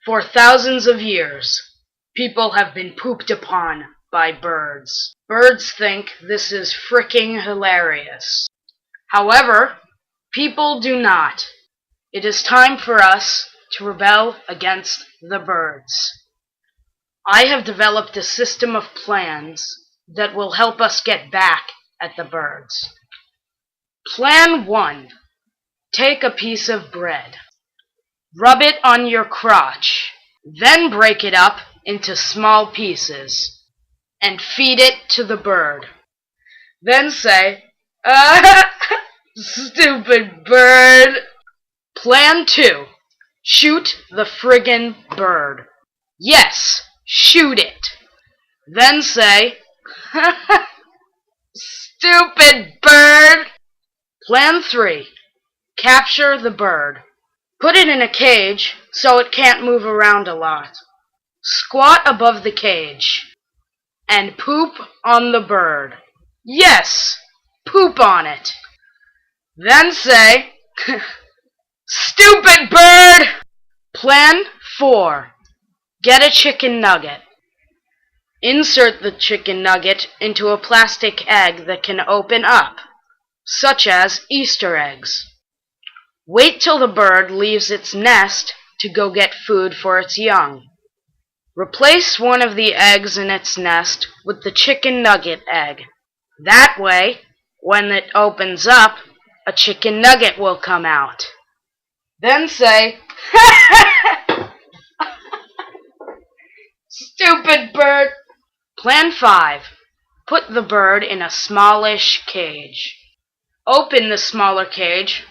For thousands of years, people have been pooped upon by birds. Birds think this is fricking hilarious. However, people do not. It is time for us to rebel against the birds. I have developed a system of plans that will help us get back at the birds. Plan 1. Take a piece of bread. Rub it on your crotch. Then break it up into small pieces and feed it to the bird. Then say, "Ah, stupid bird." Plan 2. Shoot the friggin' bird. Yes, shoot it. Then say, "Stupid bird." Plan 3. Capture the bird. Put it in a cage so it can't move around a lot. Squat above the cage and poop on the bird. Yes, poop on it. Then say, "Stupid bird." Plan 4. Get a chicken nugget. Insert the chicken nugget into a plastic egg that can open up, such as Easter eggs. Wait till the bird leaves its nest to go get food for its young. Replace one of the eggs in its nest with the chicken nugget egg. That way, when it opens up, a chicken nugget will come out. Then say, "Stupid bird." Plan 5. Put the bird in a smallish cage. Open the smaller cage,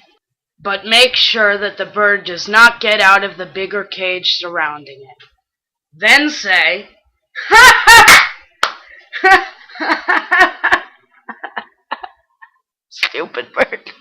but make sure that the bird does not get out of the bigger cage surrounding it. Then say, "Stupid bird."